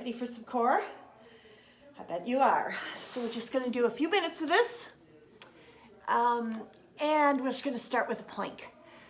Ready for some core? I bet you are. So we're just gonna do a few minutes of this. And we're just gonna start with a plank.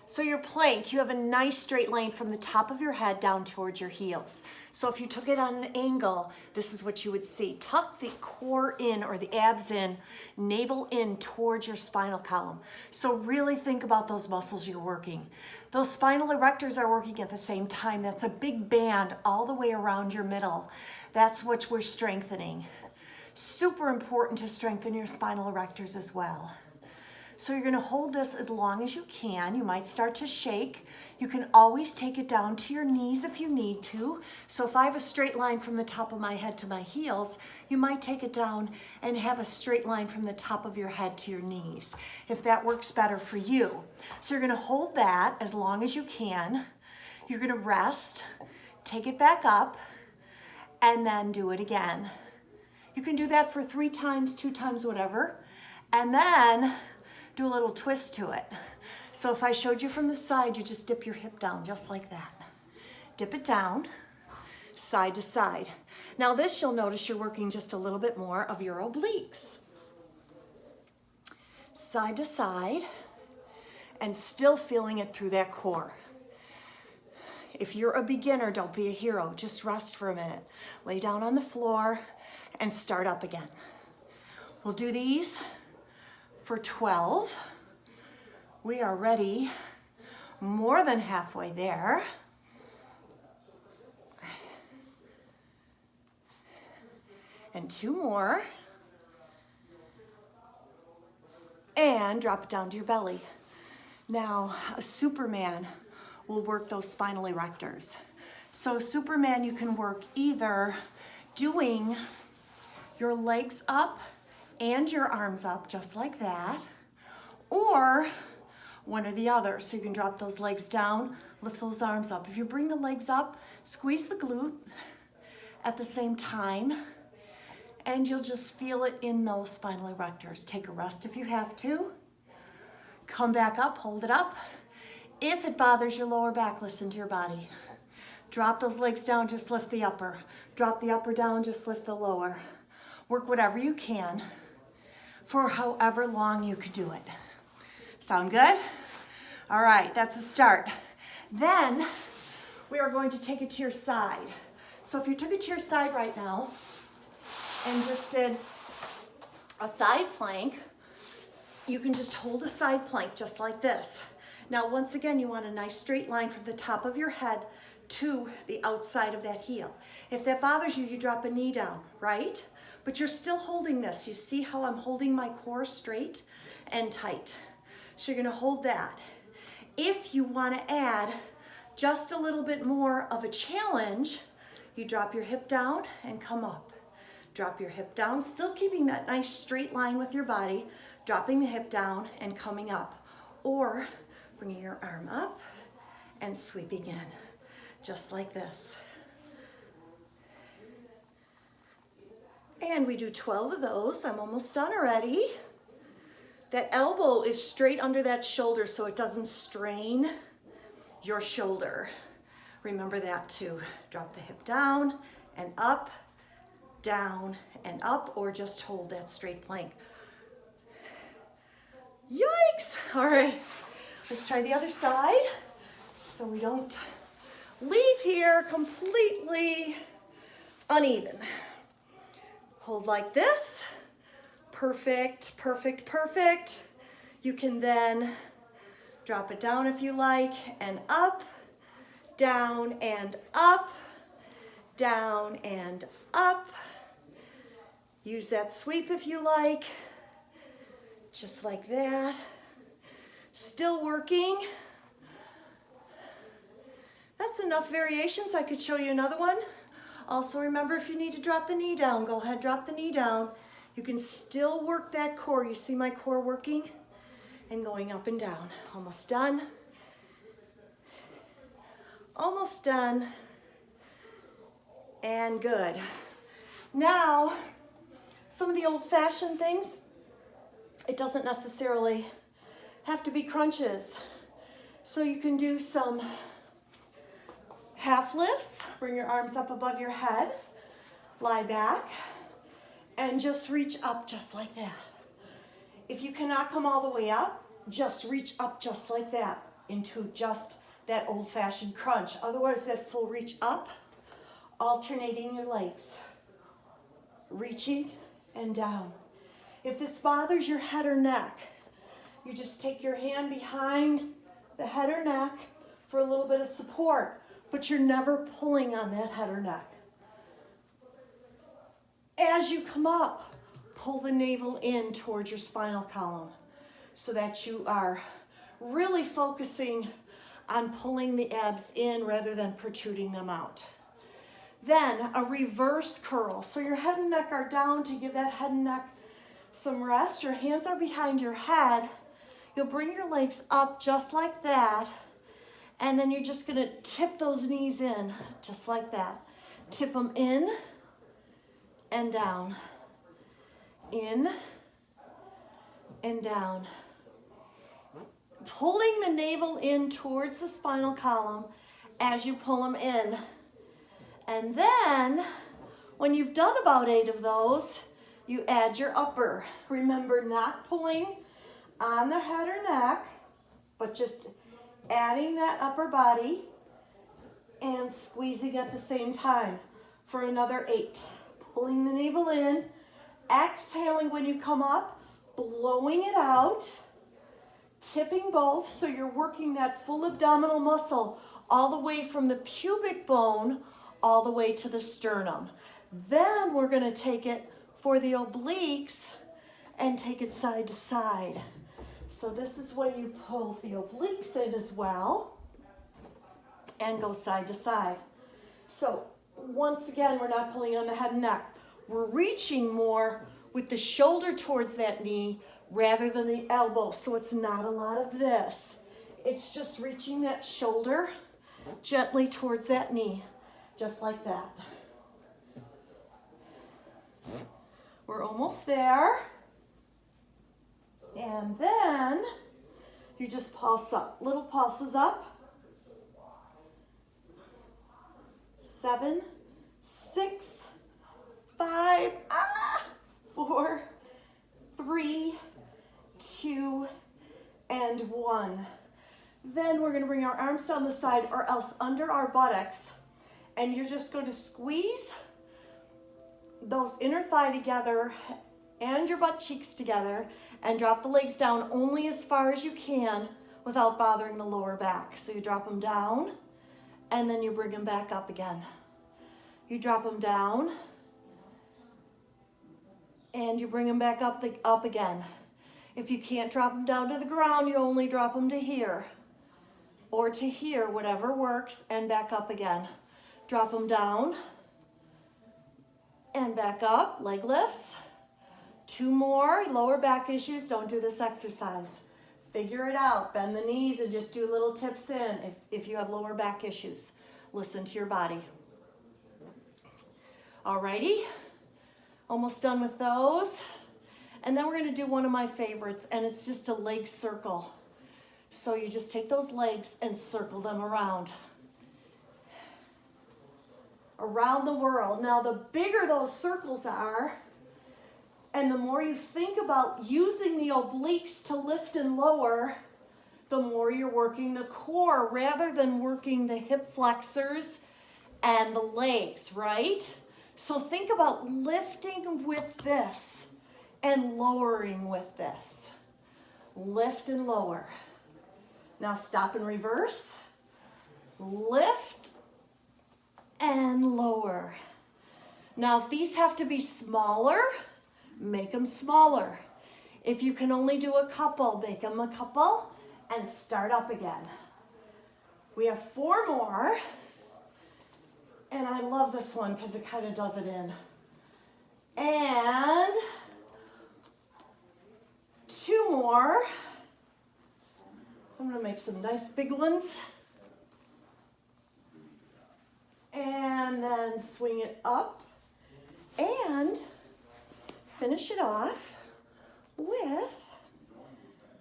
So your plank, you have a nice straight line from the top of your head down towards your heels. So if you took it on an angle, this is what you would see. Tuck the core in or the abs in, navel in towards your spinal column. So really think about those muscles you're working. Those spinal erectors are working at the same time. That's a big band all the way around your middle. That's what we're strengthening. Super important to strengthen your spinal erectors as well. So you're gonna hold this as long as you can. You might start to shake. You can always take it down to your knees if you need to. So if I have a straight line from the top of my head to my heels, you might take it down and have a straight line from the top of your head to your knees, if that works better for you. So you're gonna hold that as long as you can. You're gonna rest, take it back up, and then do it again. You can do that for 3 times, 2 times, whatever. And then do a little twist to it. So if I showed you from the side, you just dip your hip down just like that. Dip it down, side to side. Now this, you'll notice you're working just a little bit more of your obliques. Side to side, and still feeling it through that core. If you're a beginner, don't be a hero. Just rest for a minute. Lay down on the floor and start up again. We'll do these for 12. We are ready, more than halfway there. And 2 more. And drop it down to your belly. Now, a Superman will work those spinal erectors. So Superman, you can work either doing your legs up and your arms up just like that, or one or the other. So you can drop those legs down, lift those arms up. If you bring the legs up, squeeze the glute at the same time, and you'll just feel it in those spinal erectors. Take a rest if you have to. Come back up, hold it up. If it bothers your lower back, listen to your body. Drop those legs down, just lift the upper. Drop the upper down, just lift the lower. Work whatever you can for however long you could do it. Sound good? All right, that's a start. Then we are going to take it to your side. So if you took it to your side right now and just did a side plank, you can just hold a side plank just like this. Now, once again, you want a nice straight line from the top of your head to the outside of that heel. If that bothers you, you drop a knee down, right? But you're still holding this. You see how I'm holding my core straight and tight. So you're gonna hold that. If you wanna add just a little bit more of a challenge, you drop your hip down and come up. Drop your hip down, still keeping that nice straight line with your body, dropping the hip down and coming up. Or bringing your arm up and sweeping in, just like this. And we do 12 of those. I'm almost done already. That elbow is straight under that shoulder so it doesn't strain your shoulder. Remember that too. Drop the hip down and up, down and up, or just hold that straight plank. Yikes! All right, let's try the other side so we don't leave here completely uneven. Hold like this. Perfect, perfect, perfect. You can then drop it down if you like, and up, down and up, down and up. Use that sweep if you like, just like that. Still working. That's enough variations. I could show you another one. Also remember, if you need to drop the knee down, go ahead, drop the knee down. You can still work that core. You see my core working and going up and down. Almost done. Almost done. And good. Now, some of the old-fashioned things, it doesn't necessarily have to be crunches. So you can do some half lifts. Bring your arms up above your head. Lie back and just reach up just like that. If you cannot come all the way up, just reach up just like that into just that old-fashioned crunch. Otherwise, that full reach up, alternating your legs, reaching and down. If this bothers your head or neck, you just take your hand behind the head or neck for a little bit of support, but you're never pulling on that head or neck. As you come up, pull the navel in towards your spinal column so that you are really focusing on pulling the abs in rather than protruding them out. Then a reverse curl. So your head and neck are down to give that head and neck some rest. Your hands are behind your head. You'll bring your legs up just like that. And then you're just gonna tip those knees in just like that. Tip them in and down. In and down. Pulling the navel in towards the spinal column as you pull them in. And then, when you've done about 8 of those, you add your upper. Remember, not pulling on the head or neck, but just adding that upper body and squeezing at the same time for another 8. Pulling the navel in, exhaling when you come up, blowing it out, tipping both, so you're working that full abdominal muscle all the way from the pubic bone all the way to the sternum. Then we're going to take it for the obliques and take it side to side. So this is when you pull the obliques in as well and go side to side. So once again, we're not pulling on the head and neck. We're reaching more with the shoulder towards that knee rather than the elbow. So it's not a lot of this. It's just reaching that shoulder gently towards that knee, just like that. We're almost there. And then you just pulse up, little pulses up. 7, 6, 5, 4, 3, 2, and 1. Then we're going to bring our arms down the side or else under our buttocks. And you're just going to squeeze those inner thigh together and your butt cheeks together and drop the legs down only as far as you can without bothering the lower back. So you drop them down and then you bring them back up again. You drop them down and you bring them back up again. If you can't drop them down to the ground, you only drop them to here or to here, whatever works, and back up again. Drop them down and back up, leg lifts. 2 more, lower back issues, don't do this exercise. Figure it out, bend the knees and just do little tips in if you have lower back issues. Listen to your body. Alrighty, almost done with those. And then we're gonna do one of my favorites, and it's just a leg circle. So you just take those legs and circle them around the world. Now the bigger those circles are, and the more you think about using the obliques to lift and lower, the more you're working the core rather than working the hip flexors and the legs, right? So think about lifting with this and lowering with this. Lift and lower. Now stop and reverse. Lift and lower. Now if these have to be smaller, make them smaller. If you can only do a couple, make them a couple and start up again. We have 4 more. And I love this one because it kind of does it in. And 2 more. I'm going to make some nice big ones. And then swing it up and finish it off with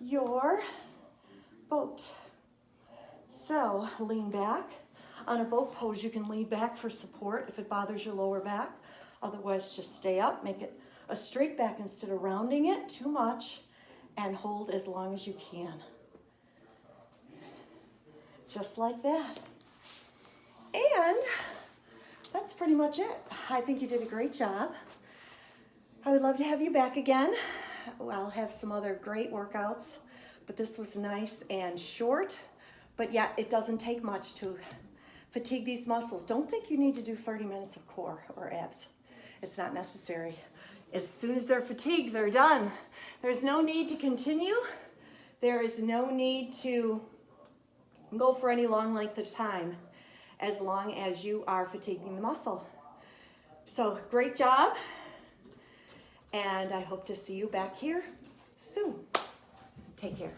your boat. So lean back. On a boat pose, you can lean back for support if it bothers your lower back. Otherwise, just stay up, make it a straight back instead of rounding it too much, and hold as long as you can. Just like that. And that's pretty much it. I think you did a great job. I would love to have you back again. I'll have some other great workouts, but this was nice and short, but yet it doesn't take much to fatigue these muscles. Don't think you need to do 30 minutes of core or abs. It's not necessary. As soon as they're fatigued, they're done. There's no need to continue. There is no need to go for any long length of time as long as you are fatiguing the muscle. So great job. And I hope to see you back here soon. Take care.